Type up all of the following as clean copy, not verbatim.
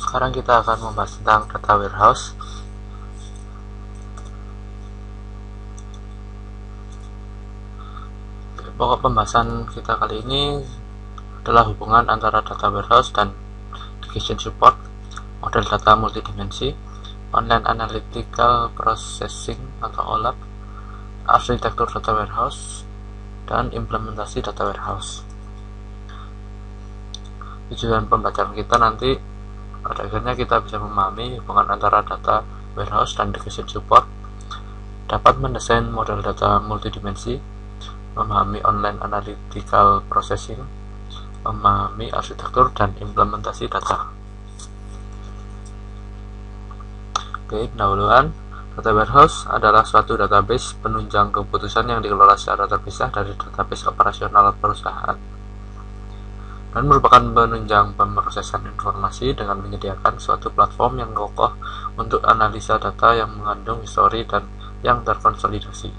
Sekarang kita akan membahas tentang data warehouse. Pokok pembahasan kita kali ini adalah hubungan antara data warehouse dan decision support, model data multidimensi, online analytical processing atau OLAP, arsitektur data warehouse, dan implementasi data warehouse. Tujuan pembacaan kita nanti pada akhirnya kita bisa memahami hubungan antara data warehouse dan decision support, dapat mendesain model data multidimensi, memahami online analytical processing, memahami arsitektur dan implementasi data. Oke, pendahuluan. Data warehouse adalah suatu database penunjang keputusan yang dikelola secara terpisah dari database operasional perusahaan, dan merupakan penunjang pemrosesan informasi dengan menyediakan suatu platform yang kokoh untuk analisa data yang mengandung histori dan yang terkonsolidasi.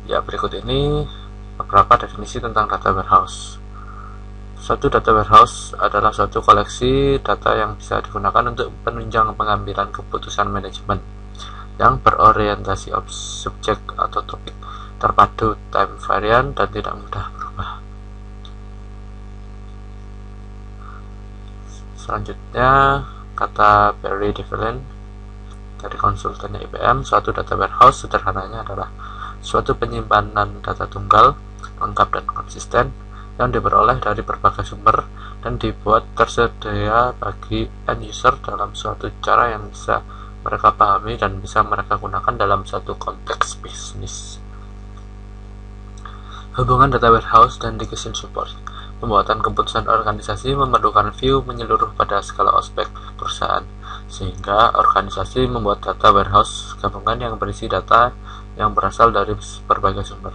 Ya, berikut ini beberapa definisi tentang data warehouse. Suatu data warehouse adalah suatu koleksi data yang bisa digunakan untuk penunjang pengambilan keputusan manajemen yang berorientasi subjek atau topik, terpadu, time variant, dan tidak mudah berubah. Selanjutnya, kata Barry Devlin dari konsultannya IBM, suatu data warehouse sederhananya adalah suatu penyimpanan data tunggal, lengkap dan konsisten yang diperoleh dari berbagai sumber dan dibuat tersedia bagi end user dalam suatu cara yang bisa mereka pahami dan bisa mereka gunakan dalam satu konteks bisnis. Hubungan data warehouse dan decision support. Pembuatan keputusan organisasi memerlukan view menyeluruh pada segala aspek perusahaan, sehingga organisasi membuat data warehouse gabungan yang berisi data yang berasal dari berbagai sumber.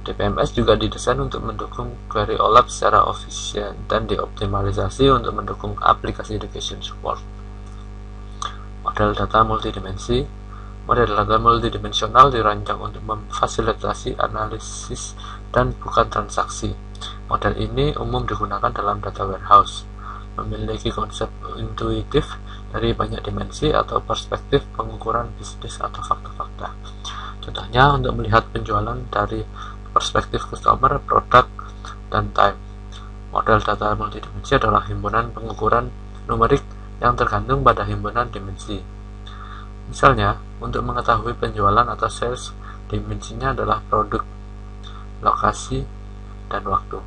DBMS juga didesain untuk mendukung query OLAP secara efisien dan dioptimalisasi untuk mendukung aplikasi decision support. Model data multidimensi. Model data multidimensional dirancang untuk memfasilitasi analisis dan bukan transaksi. Model ini umum digunakan dalam data warehouse, memiliki konsep intuitif dari banyak dimensi atau perspektif pengukuran bisnis atau fakta-fakta. Contohnya untuk melihat penjualan dari perspektif customer, produk, dan time. Model data multidimensi adalah himpunan pengukuran numerik yang tergantung pada himpunan dimensi. Misalnya, untuk mengetahui penjualan atau sales, dimensinya adalah produk, lokasi, dan waktu.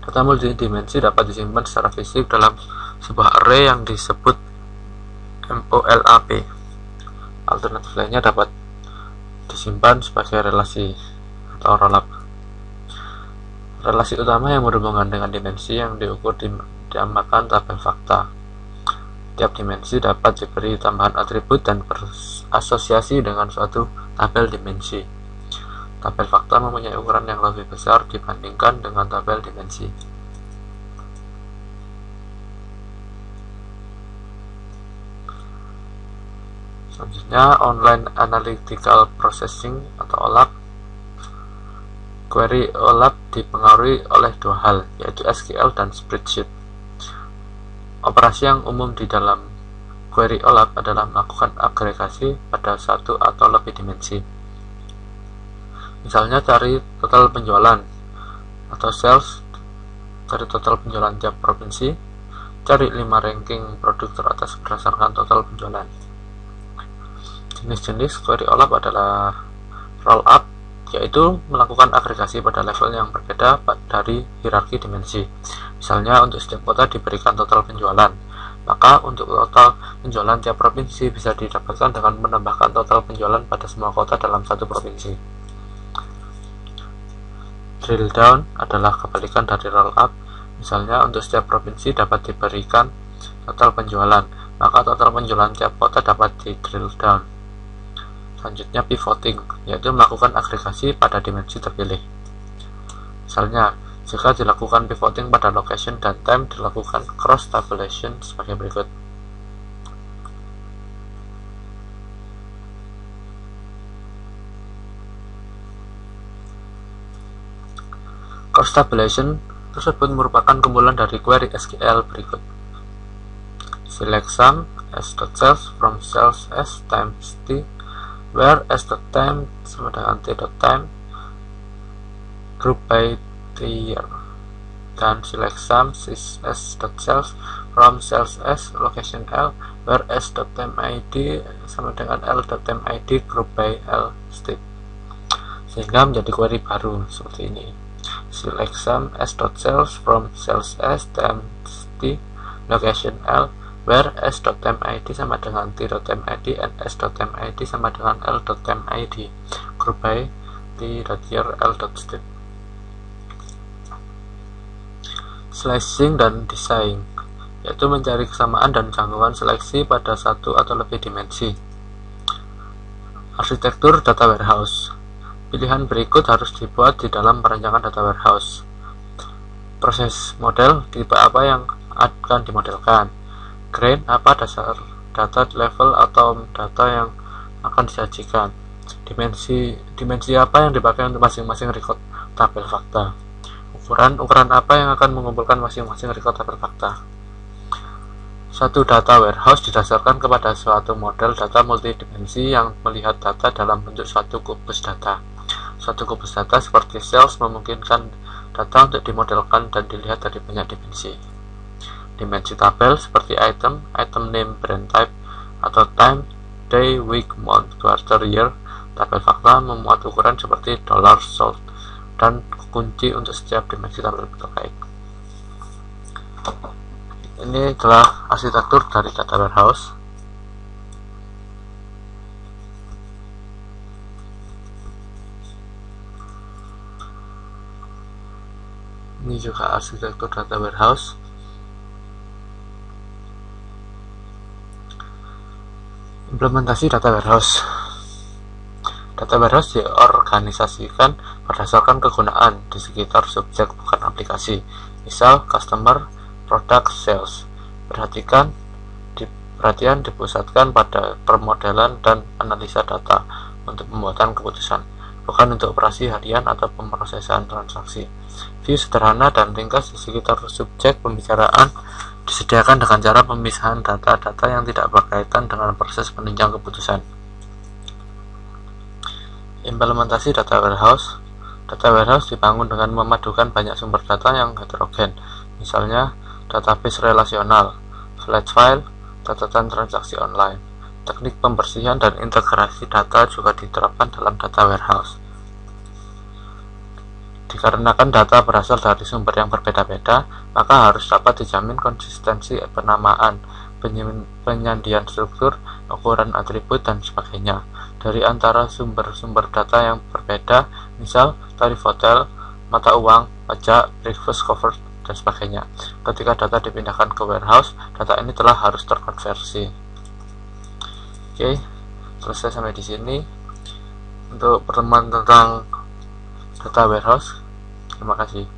Data multidimensi dapat disimpan secara fisik dalam sebuah array yang disebut MOLAP. Alternatif lainnya dapat disimpan sebagai relasi atau rollup. Relasi utama yang berhubungan dengan dimensi yang diukur dinamakan tabel fakta. Tiap dimensi dapat diberi tambahan atribut dan berasosiasi dengan suatu tabel dimensi. Tabel fakta mempunyai ukuran yang lebih besar dibandingkan dengan tabel dimensi. Selanjutnya, online analytical processing atau OLAP. Query OLAP dipengaruhi oleh dua hal, yaitu SQL dan spreadsheet. Operasi yang umum di dalam query OLAP adalah melakukan agregasi pada satu atau lebih dimensi. Misalnya cari total penjualan atau sales, cari total penjualan tiap provinsi, cari 5 ranking produk teratas berdasarkan total penjualan. Jenis-jenis query OLAP adalah roll-up, yaitu melakukan agregasi pada level yang berbeda dari hierarki dimensi. Misalnya untuk setiap kota diberikan total penjualan, maka untuk total penjualan tiap provinsi bisa didapatkan dengan menambahkan total penjualan pada semua kota dalam satu provinsi. Drill down adalah kebalikan dari roll up. Misalnya untuk setiap provinsi dapat diberikan total penjualan, maka total penjualan tiap kota dapat di drill down. Selanjutnya pivoting, yaitu melakukan agregasi pada dimensi terpilih. Misalnya, jika dilakukan pivoting pada location dan time, dilakukan cross tabulation sebagai berikut. Cross tabulation tersebut merupakan kumpulan dari query SQL berikut. Select sum s.cells from cells s times t, where s.time sama dengan t.time, group by year, dan select sum s.cells from cells s location l, where s.timeid sama dengan l.timeid group by l state, sehingga menjadi query baru seperti ini. Select sum s.cells from cells s times t, location l, where s.timeid sama dengan t.timeid and s.timeid sama dengan l.timeid group by t.year l.state. Slicing dan design, yaitu mencari kesamaan dan jangkauan seleksi pada satu atau lebih dimensi. Arsitektur data warehouse. Pilihan berikut harus dibuat di dalam perancangan data warehouse. Proses model, tipe apa yang akan dimodelkan. Grain, apa dasar data level atau data yang akan disajikan. Dimensi apa yang dipakai untuk masing-masing record tabel fakta. Ukuran apa yang akan mengumpulkan masing-masing record tabel fakta. Suatu data warehouse didasarkan kepada suatu model data multidimensi yang melihat data dalam bentuk suatu kubus data. Suatu kubus data seperti cells memungkinkan data untuk dimodelkan dan dilihat dari banyak dimensi. Dimensi tabel seperti item name, brand type, atau time, day, week, month, quarter, year. Tabel fakta memuat ukuran seperti dollar, sold, dan kunci untuk setiap dimensi tabel terkait. Ini adalah arsitektur dari data warehouse. Ini juga arsitektur data warehouse. Implementasi data warehouse. Data warehouse diorganisasikan berdasarkan kegunaan di sekitar subjek bukan aplikasi, misal customer, product, sales. Perhatian dipusatkan pada permodelan dan analisa data untuk pembuatan keputusan, bukan untuk operasi harian atau pemrosesan transaksi. View sederhana dan ringkas di sekitar subjek pembicaraan disediakan dengan cara pemisahan data-data yang tidak berkaitan dengan proses penunjang keputusan. Implementasi data warehouse. Data warehouse dibangun dengan memadukan banyak sumber data yang heterogen, misalnya database relasional, flat file, catatan transaksi online. Teknik pembersihan dan integrasi data juga diterapkan dalam data warehouse. Dikarenakan data berasal dari sumber yang berbeda-beda, maka harus dapat dijamin konsistensi penamaan, penyandian struktur, ukuran atribut, dan sebagainya dari antara sumber-sumber data yang berbeda, misal tarif hotel, mata uang, pajak, breakfast cover, dan sebagainya. Ketika data dipindahkan ke warehouse, data ini telah harus terkonversi. Oke, selesai sampai di sini untuk pertemuan tentang data warehouse. Terima kasih.